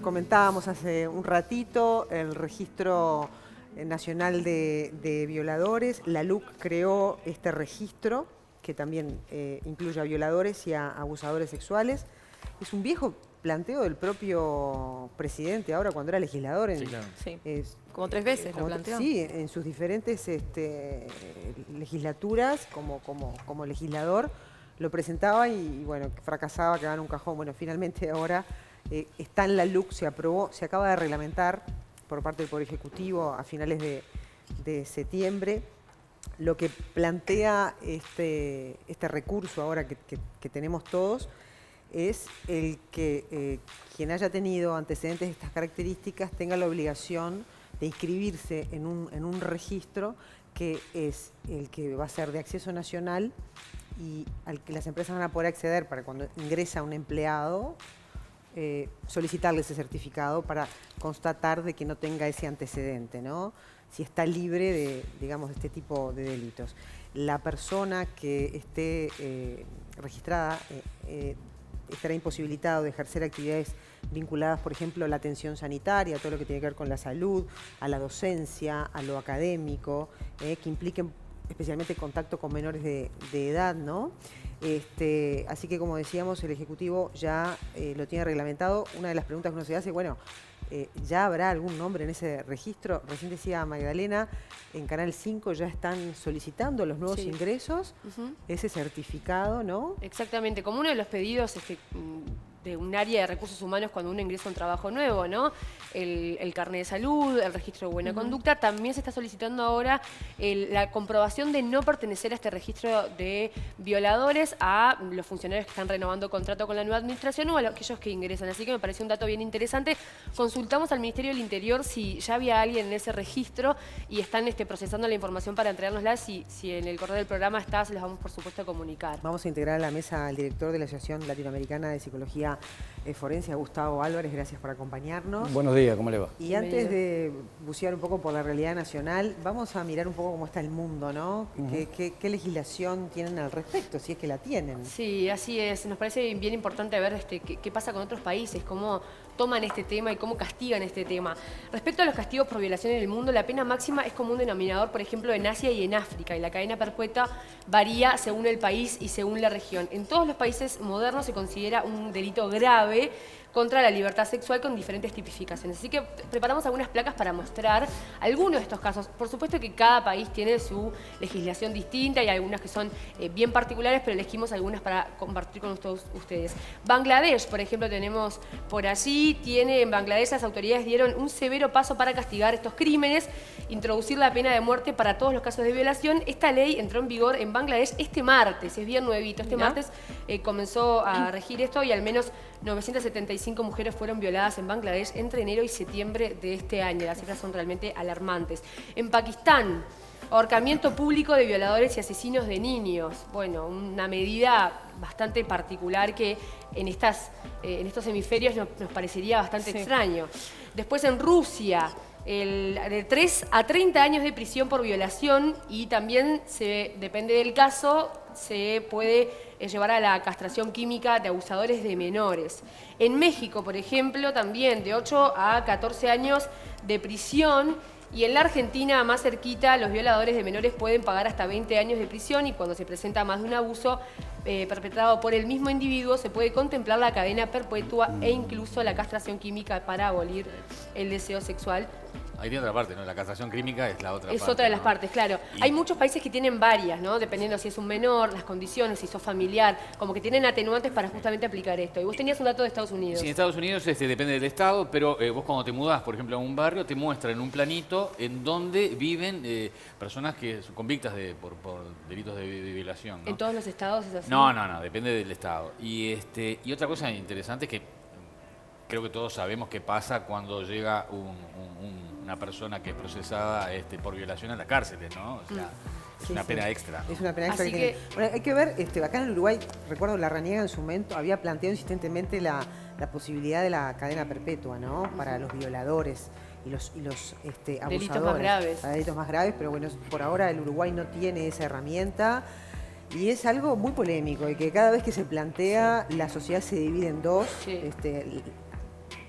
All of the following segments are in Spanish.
Comentábamos hace un ratito el Registro Nacional de Violadores. La LUC creó este registro que también incluye a violadores y a abusadores sexuales. Es un viejo planteo del propio presidente ahora cuando era legislador. Sí, claro. Sí. Como 3 veces lo planteó. Sí, en sus diferentes legislaturas como legislador lo presentaba y bueno, fracasaba, quedaba en un cajón. Bueno, finalmente ahora está en la LUC, se aprobó, se acaba de reglamentar por parte del Poder Ejecutivo a finales de septiembre. Lo que plantea este recurso ahora que tenemos todos es el que quien haya tenido antecedentes de estas características tenga la obligación de inscribirse en un registro que es el que va a ser de acceso nacional y al que las empresas van a poder acceder para cuando ingresa un empleado, solicitarle ese certificado para constatar de que no tenga ese antecedente, ¿no? Si está libre de, digamos, de este tipo de delitos. La persona que esté registrada estará imposibilitado de ejercer actividades vinculadas, por ejemplo, a la atención sanitaria, todo lo que tiene que ver con la salud, a la docencia, a lo académico, que impliquen especialmente contacto con menores de edad, ¿no? Así que, como decíamos, el Ejecutivo ya lo tiene reglamentado. Una de las preguntas que uno se hace, bueno, ¿ya habrá algún nombre en ese registro? Recién decía Magdalena, en Canal 5 ya están solicitando los nuevos ingresos, ese certificado, ¿no? Exactamente, como uno de los pedidos de un área de recursos humanos cuando uno ingresa a un trabajo nuevo, ¿no? El carnet de salud, el registro de buena conducta, también se está solicitando ahora la comprobación de no pertenecer a este registro de violadores a los funcionarios que están renovando contrato con la nueva administración o a aquellos que ingresan. Así que me parece un dato bien interesante. Consultamos al Ministerio del Interior si ya había alguien en ese registro y están procesando la información para entregárnosla. Si en el correo del programa está, se los vamos por supuesto a comunicar. Vamos a integrar a la mesa al director de la Asociación Latinoamericana de Psicología Forense, Gustavo Álvarez. Gracias por acompañarnos. Buenos días, ¿cómo le va? Y antes de bucear un poco por la realidad nacional, vamos a mirar un poco cómo está el mundo, ¿no? ¿Qué legislación tienen al respecto, si es que la tienen? Sí, así es. Nos parece bien importante ver qué pasa con otros países, cómo toman este tema y cómo castigan este tema. Respecto a los castigos por violación en el mundo, la pena máxima es como un denominador, por ejemplo, en Asia y en África, y la cadena perpetua varía según el país y según la región. En todos los países modernos se considera un delito grave contra la libertad sexual con diferentes tipificaciones. Así que preparamos algunas placas para mostrar algunos de estos casos. Por supuesto que cada país tiene su legislación distinta y algunas que son bien particulares, pero elegimos algunas para compartir con todos ustedes. Bangladesh, por ejemplo, tenemos por allí. En Bangladesh las autoridades dieron un severo paso para castigar estos crímenes, introducir la pena de muerte para todos los casos de violación. Esta ley entró en vigor en Bangladesh este martes, es bien nuevito. Este martes comenzó a regir esto y al menos 975 mujeres fueron violadas en Bangladesh entre enero y septiembre de este año. Las cifras son realmente alarmantes. En Pakistán, ahorcamiento público de violadores y asesinos de niños. Bueno, una medida bastante particular que en estos hemisferios nos parecería bastante extraño. Después en Rusia, de 3 a 30 años de prisión por violación y también, depende del caso, se puede llevar a la castración química de abusadores de menores. En México, por ejemplo, también de 8 a 14 años de prisión. Y en la Argentina, más cerquita, los violadores de menores pueden pagar hasta 20 años de prisión y cuando se presenta más de un abuso perpetrado por el mismo individuo se puede contemplar la cadena perpetua e incluso la castración química para abolir el deseo sexual. Ahí tiene otra parte, ¿no? La castración química es la otra parte. Es otra de las partes, claro. Hay muchos países que tienen varias, ¿no? Dependiendo si es un menor, las condiciones, si sos familiar, como que tienen atenuantes para justamente aplicar esto. Y vos tenías un dato de Estados Unidos. Sí, en Estados Unidos depende del estado, pero vos cuando te mudás, por ejemplo, a un barrio, te muestran en un planito en donde viven personas que son convictas por delitos de violación, ¿no? ¿En todos los estados es así? No, depende del estado. Y otra cosa interesante es que creo que todos sabemos qué pasa cuando llega una persona que es procesada por violación a las cárceles, ¿no? O sea, es una pena extra, ¿no? Es una pena extra. Así Bueno, hay que ver, acá en el Uruguay, recuerdo Larrañaga en su momento había planteado insistentemente la posibilidad de la cadena perpetua, ¿no? Para los violadores y los abusadores. Delitos más graves. Para delitos más graves, pero bueno, por ahora el Uruguay no tiene esa herramienta. Y es algo muy polémico y que cada vez que se plantea la sociedad se divide en dos.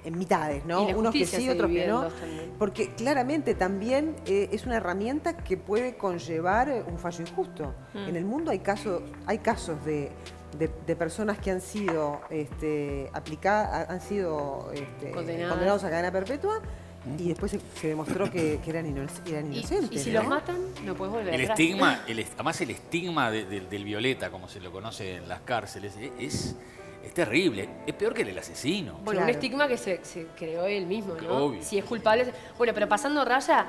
en mitades, ¿no? Y la Unos que justicia sí, se otros que divide en no. dos también. Porque claramente también es una herramienta que puede conllevar un fallo injusto. En el mundo hay casos de personas que han sido condenados a cadena perpetua y después se demostró que eran inocentes. Y si ¿no? los matan, no puedes volver El atrás. estigma, además el estigma del violeta, como se lo conoce en las cárceles, es terrible. Es peor que el del asesino. Bueno, Claro. un estigma que se creó él mismo, ¿no? Obvio. Si es culpable. Bueno, pero pasando raya,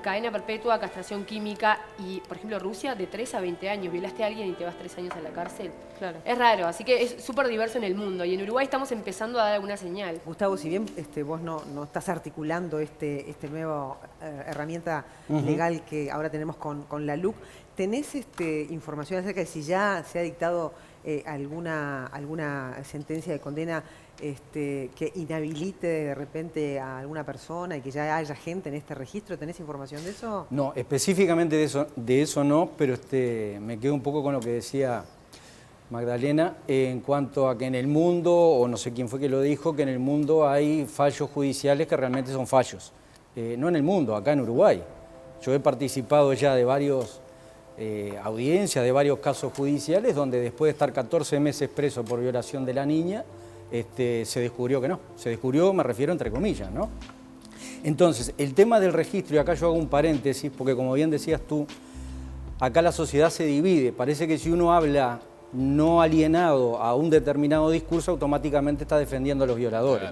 cadena perpetua, castración química y, por ejemplo, Rusia, de 3 a 20 años. Violaste a alguien y te vas 3 años a la cárcel. Claro. Es raro, así que es súper diverso en el mundo. Y en Uruguay estamos empezando a dar alguna señal. Gustavo, si bien vos no estás articulando este nuevo herramienta legal que ahora tenemos con la LUC, ¿tenés información acerca de si ya se ha dictado alguna sentencia de condena que inhabilite de repente a alguna persona y que ya haya gente en este registro? ¿Tenés información de eso? No, específicamente de eso no, pero me quedo un poco con lo que decía Magdalena en cuanto a que en el mundo, o no sé quién fue que lo dijo, que en el mundo hay fallos judiciales que realmente son fallos. No en el mundo, acá en Uruguay. Yo he participado ya de varios audiencias, de varios casos judiciales, donde después de estar 14 meses preso por violación de la niña, se descubrió que no. Se descubrió, me refiero entre comillas, ¿no? Entonces, el tema del registro, y acá yo hago un paréntesis, porque como bien decías tú, acá la sociedad se divide. Parece que si uno habla no alienado a un determinado discurso, automáticamente está defendiendo a los violadores.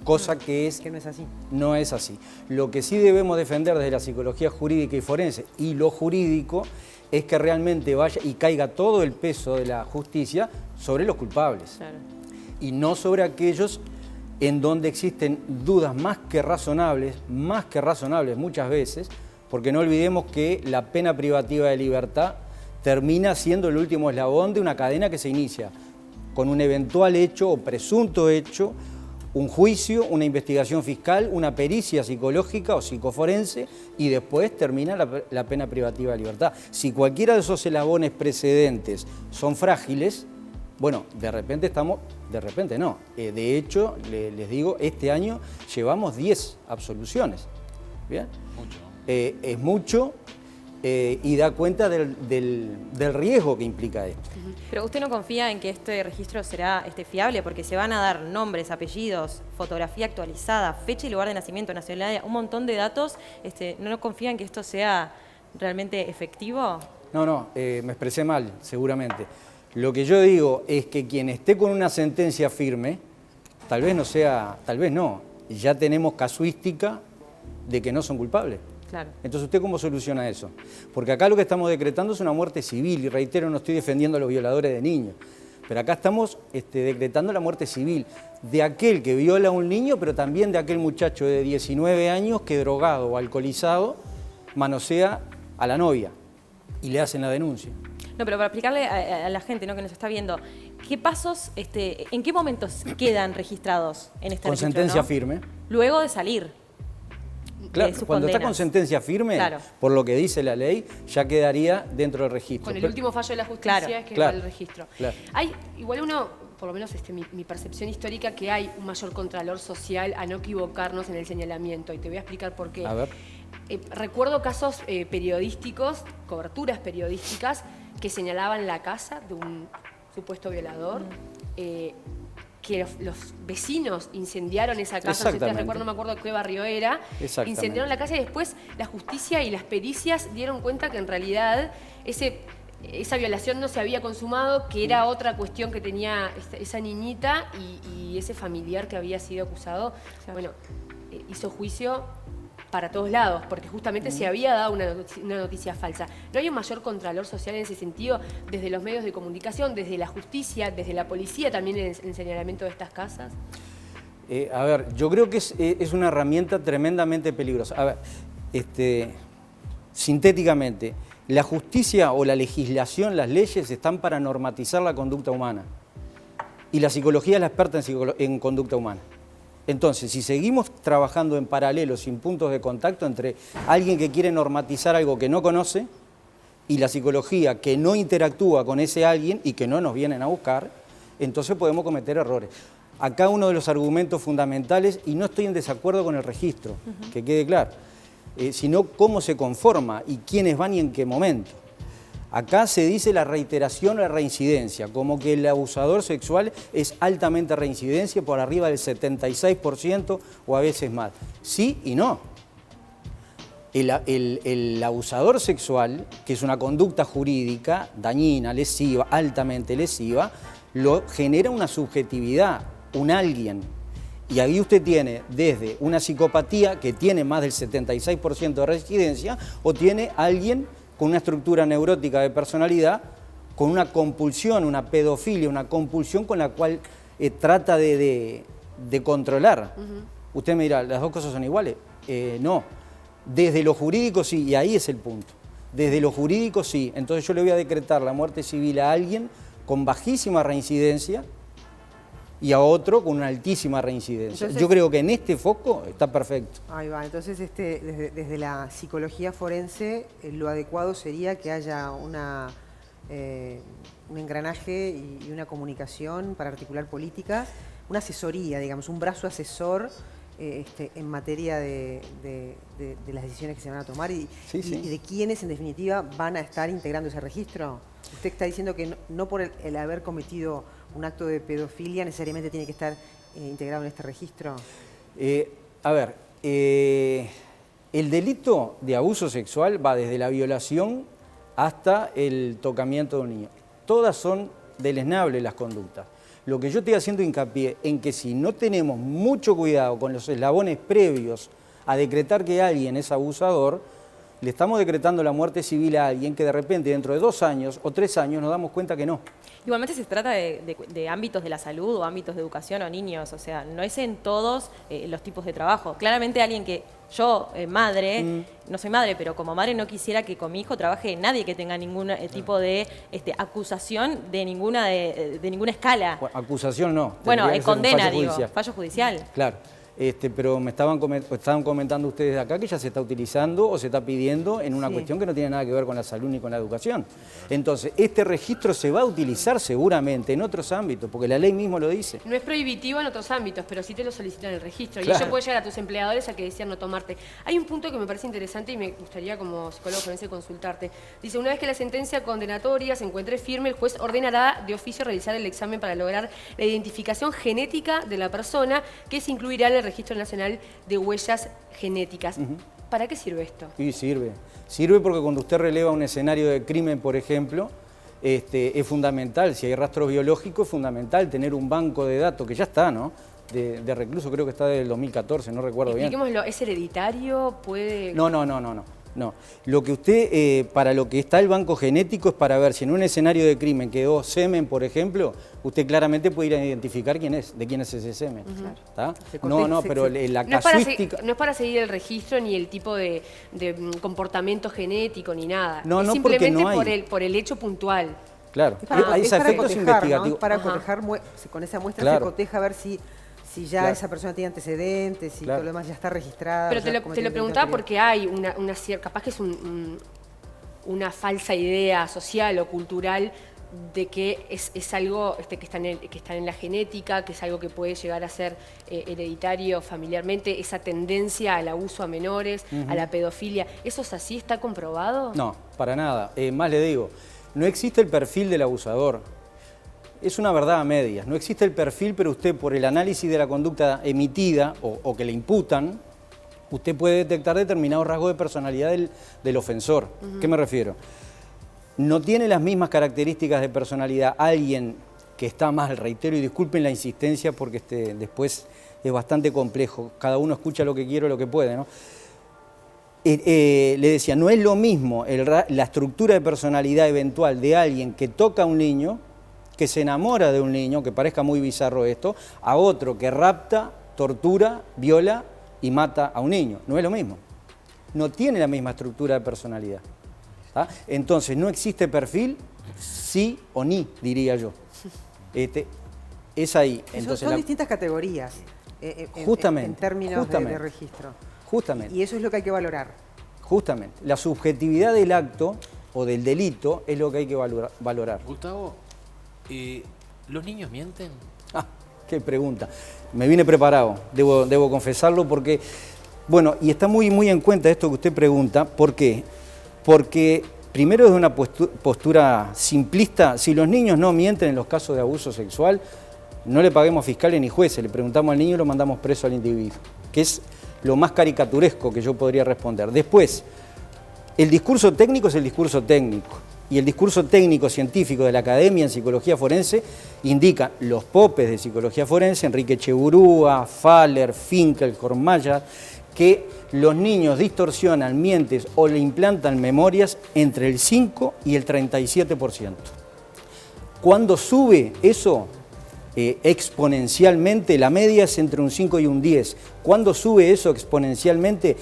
Cosa que no es así. No es así. Lo que sí debemos defender desde la psicología jurídica y forense y lo jurídico es que realmente vaya y caiga todo el peso de la justicia sobre los culpables. Claro. Y no sobre aquellos en donde existen dudas más que razonables muchas veces, porque no olvidemos que la pena privativa de libertad termina siendo el último eslabón de una cadena que se inicia con un eventual hecho o presunto hecho, un juicio, una investigación fiscal, una pericia psicológica o psicoforense y después termina la pena privativa de libertad. Si cualquiera de esos eslabones precedentes son frágiles, bueno, de repente no. De hecho, les digo, este año llevamos 10 absoluciones. ¿Bien? Mucho. Es mucho y da cuenta del riesgo que implica esto. Pero usted no confía en que este registro será fiable, porque se van a dar nombres, apellidos, fotografía actualizada, fecha y lugar de nacimiento, nacionalidad, un montón de datos. ¿No confía en que esto sea realmente efectivo? No, me expresé mal, seguramente. Lo que yo digo es que quien esté con una sentencia firme, tal vez no, ya tenemos casuística de que no son culpables. Claro. Entonces, ¿usted cómo soluciona eso? Porque acá lo que estamos decretando es una muerte civil, y reitero, no estoy defendiendo a los violadores de niños, pero acá estamos decretando la muerte civil de aquel que viola a un niño, pero también de aquel muchacho de 19 años que drogado o alcoholizado manosea a la novia y le hacen la denuncia. No, pero para explicarle a la gente, ¿no?, que nos está viendo, ¿qué pasos, en qué momentos quedan registrados en este Con registro, sentencia ¿no? firme. Luego de salir. Claro, sus cuando está con condenas. sentencia firme, Claro. por lo que dice la ley, ya quedaría dentro del registro. Con el Pero- último fallo de la justicia Claro, es que claro, va el registro. claro. Hay, igual uno, por lo menos mi percepción histórica, que hay un mayor contralor social a no equivocarnos en el señalamiento. Y te voy a explicar por qué. A ver. Recuerdo casos periodísticos, coberturas periodísticas, que señalaban la casa de un supuesto violador. Que los vecinos incendiaron esa casa, no sé si ustedes Exactamente. recuerdan, no me acuerdo qué barrio era, Exactamente. incendiaron la casa y después la justicia y las pericias dieron cuenta que en realidad esa violación no se había consumado, que era otra cuestión que tenía esa niñita y ese familiar que había sido acusado, bueno, hizo juicio para todos lados, porque justamente se había dado una noticia falsa. ¿No hay un mayor contralor social en ese sentido, desde los medios de comunicación, desde la justicia, desde la policía también en el señalamiento de estas casas? A ver, yo creo que es una herramienta tremendamente peligrosa. A ver, sintéticamente, la justicia o la legislación, las leyes están para normatizar la conducta humana. Y la psicología es la experta en conducta humana. Entonces, si seguimos trabajando en paralelo, sin puntos de contacto entre alguien que quiere normatizar algo que no conoce y la psicología que no interactúa con ese alguien y que no nos vienen a buscar, entonces podemos cometer errores. acá uno de los argumentos fundamentales, y no estoy en desacuerdo con el registro, que quede claro, sino cómo se conforma y quiénes van y en qué momento. Acá se dice la reiteración o la reincidencia, como que el abusador sexual es altamente reincidencia, por arriba del 76% o a veces más. Sí y no. El abusador sexual, que es una conducta jurídica dañina, lesiva, altamente lesiva, lo genera una subjetividad, un alguien. Y ahí usted tiene desde una psicopatía que tiene más del 76% de reincidencia, o tiene alguien con una estructura neurótica de personalidad, con una compulsión, una pedofilia, una compulsión con la cual trata de controlar. Usted me dirá, ¿las dos cosas son iguales? No. Desde lo jurídico sí, y ahí es el punto. Desde lo jurídico sí. Entonces yo le voy a decretar la muerte civil a alguien con bajísima reincidencia y a otro con una altísima reincidencia. Entonces, yo creo que en este foco está perfecto. Ahí va, entonces desde la psicología forense lo adecuado sería que haya un engranaje y una comunicación para articular políticas, una asesoría, digamos, un brazo asesor en materia de las decisiones que se van a tomar y de quiénes en definitiva van a estar integrando ese registro. Usted está diciendo que no por el haber cometido un acto de pedofilia necesariamente tiene que estar integrado en este registro. El delito de abuso sexual va desde la violación hasta el tocamiento de un niño. Todas son deleznables las conductas. Lo que yo estoy haciendo hincapié en que si no tenemos mucho cuidado con los eslabones previos a decretar que alguien es abusador, le estamos decretando la muerte civil a alguien que de repente dentro de 2 años o 3 años nos damos cuenta que no. Igualmente se trata de ámbitos de la salud o ámbitos de educación o niños, o sea, no es en todos los tipos de trabajo. Claramente alguien que yo, madre, no soy madre, pero como madre no quisiera que con mi hijo trabaje nadie que tenga ningún tipo de acusación de ninguna escala. Bueno, acusación no. Bueno, condena, judicial. Fallo judicial. Claro. Pero me estaban comentando ustedes de acá que ya se está utilizando o se está pidiendo en una cuestión que no tiene nada que ver con la salud ni con la educación. Entonces, este registro se va a utilizar seguramente en otros ámbitos, porque la ley mismo lo dice. No es prohibitivo en otros ámbitos, pero sí te lo solicitan en el registro. Claro. Y ello puede llegar a tus empleadores a que decían no tomarte. Hay un punto que me parece interesante y me gustaría como psicólogo forense consultarte. Dice, una vez que la sentencia condenatoria se encuentre firme, el juez ordenará de oficio realizar el examen para lograr la identificación genética de la persona, que se incluirá en el Registro Nacional de Huellas Genéticas. ¿Para qué sirve esto? Sí, sirve. Sirve porque cuando usted releva un escenario de crimen, por ejemplo, es fundamental, si hay rastros biológicos, es fundamental tener un banco de datos, que ya está, ¿no? De recluso, creo que está desde el 2014, no recuerdo bien. Expliquémoslo, ¿es hereditario? ¿Puede...? No, lo que usted, para lo que está el banco genético es para ver si en un escenario de crimen quedó semen, por ejemplo, usted claramente puede ir a identificar de quién es ese semen. ¿Está? Pero la casuística... No es para seguir el registro ni el tipo de comportamiento genético ni nada. No, es no, simplemente porque no hay. por el hecho puntual. Claro, Es para efectos cotejar, investigativos. ¿no? Para cotejar, con esa muestra se coteja a ver si ya esa persona tiene antecedentes, si todo lo demás ya está registrado. Pero te lo preguntaba porque hay una cierta, capaz que es una falsa idea social o cultural de que es algo que está en la genética, que es algo que puede llegar a ser hereditario familiarmente, esa tendencia al abuso a menores, a la pedofilia. ¿Eso es así? ¿Está comprobado? No, para nada. Más le digo, no existe el perfil del abusador. Es una verdad a medias. No existe el perfil, pero usted por el análisis de la conducta emitida o que le imputan, usted puede detectar determinados rasgos de personalidad del ofensor. ¿Qué me refiero? No tiene las mismas características de personalidad alguien que está más, reitero, y disculpen la insistencia porque después es bastante complejo. Cada uno escucha lo que quiere o lo que puede, ¿no? Le decía, no es lo mismo la estructura de personalidad eventual de alguien que toca a un niño, que se enamora de un niño, que parezca muy bizarro esto, a otro que rapta, tortura, viola y mata a un niño. No es lo mismo. No tiene la misma estructura de personalidad. ¿Ah? Entonces, no existe perfil, sí o ni, diría yo. Es ahí. Entonces, son distintas categorías en términos de registro. Justamente. Y eso es lo que hay que valorar. Justamente. La subjetividad del acto o del delito es lo que hay que valorar. Gustavo, ¿los niños mienten? Qué pregunta. Me vine preparado, debo confesarlo, porque, bueno, y está muy en cuenta esto que usted pregunta. ¿Por qué? Porque primero desde una postura simplista, si los niños no mienten en los casos de abuso sexual, no le paguemos fiscales ni jueces, le preguntamos al niño y lo mandamos preso al individuo, que es lo más caricaturesco que yo podría responder. Después, el discurso técnico es el discurso técnico, y el discurso técnico científico de la Academia en Psicología Forense indica los popes de Psicología Forense, Enrique Echeburúa, Faller, Finkel, Hormaya, que los niños distorsionan, mienten o le implantan memorias entre el 5 y el 37%. Cuando sube eso exponencialmente, la media es entre un 5 y un 10. Cuando sube eso exponencialmente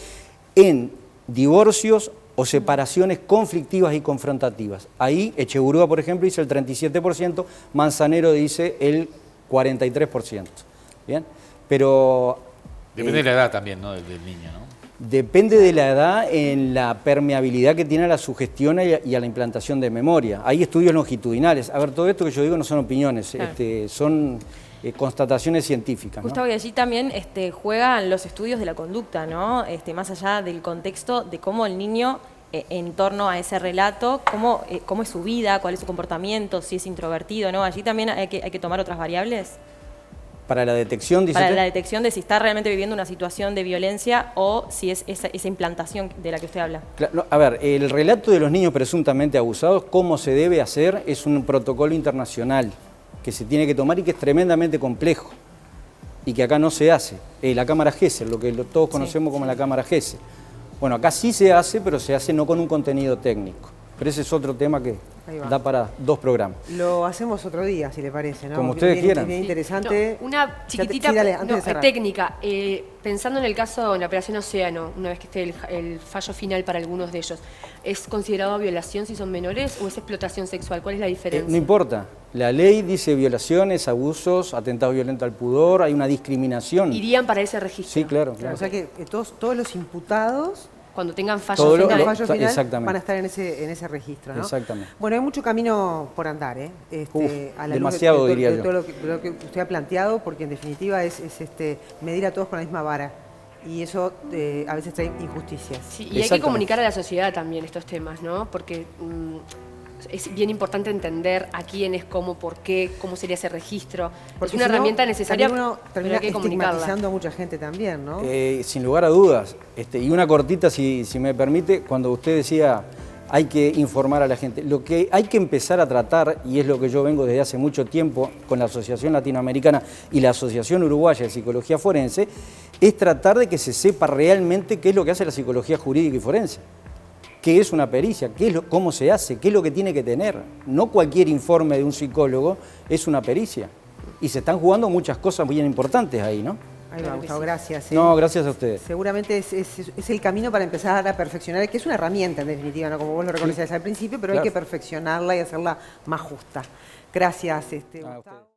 en divorcios o separaciones conflictivas y confrontativas. Ahí Echeburúa, por ejemplo, dice el 37%, Manzanero dice el 43%. ¿Bien? Pero depende de la edad también, ¿no? del niño, ¿no? Depende de la edad en la permeabilidad que tiene a la sugestión y a la implantación de memoria. Hay estudios longitudinales. A ver, todo esto que yo digo no son opiniones, claro. Son constataciones científicas, ¿no? Gustavo, y allí también juegan los estudios de la conducta, ¿no? Más allá del contexto de cómo el niño, en torno a ese relato, cómo es su vida, cuál es su comportamiento, si es introvertido, ¿no? Allí también hay que tomar otras variables. Para la detección, dice Para usted. la detección de si está realmente viviendo una situación de violencia o si es esa implantación de la que usted habla. Claro, a ver, el relato de los niños presuntamente abusados, cómo se debe hacer, es un protocolo internacional que se tiene que tomar y que es tremendamente complejo y que acá no se hace. La cámara Gesell, lo que todos conocemos como la cámara Gesell. Bueno, acá sí se hace, pero se hace no con un contenido técnico. Pero ese es otro tema que da para 2 programas. Lo hacemos otro día, si le parece, ¿no? Como ustedes quieran. Es bien interesante. No, una chiquitita técnica. Pensando en el caso de la Operación Océano, una vez que esté el fallo final para algunos de ellos, ¿es considerado violación si son menores o es explotación sexual? ¿Cuál es la diferencia? No importa. La ley dice violaciones, abusos, atentados violentos al pudor, hay una discriminación. ¿Irían para ese registro? Sí, claro. O sea que todos los imputados, cuando tengan fallo final, van a estar en ese registro, ¿no? Exactamente. Bueno, hay mucho camino por andar, ¿eh? A la demasiado, luz diría de yo. todo lo que usted ha planteado, porque en definitiva es medir a todos con la misma vara. Y eso a veces trae injusticias. Sí, y hay que comunicar a la sociedad también estos temas, ¿no? Porque es bien importante entender a quiénes, cómo, por qué, cómo sería ese registro. Porque es una herramienta necesaria, uno termina pero hay que comunicarla. estigmatizando a mucha gente también, ¿no? Sin lugar a dudas. Y una cortita, si me permite, cuando usted decía hay que informar a la gente. Lo que hay que empezar a tratar, y es lo que yo vengo desde hace mucho tiempo con la Asociación Latinoamericana y la Asociación Uruguaya de Psicología Forense, es tratar de que se sepa realmente qué es lo que hace la psicología jurídica y forense. ¿Qué es una pericia? ¿Cómo se hace? ¿Qué es lo que tiene que tener? No cualquier informe de un psicólogo es una pericia. Y se están jugando muchas cosas bien importantes ahí, ¿no? Ahí va, Gustavo, gracias. No, gracias a ustedes. Seguramente es el camino para empezar a perfeccionar, que es una herramienta en definitiva, ¿no? Como vos lo reconocías al principio, pero claro, hay que perfeccionarla y hacerla más justa. Gracias, Gustavo.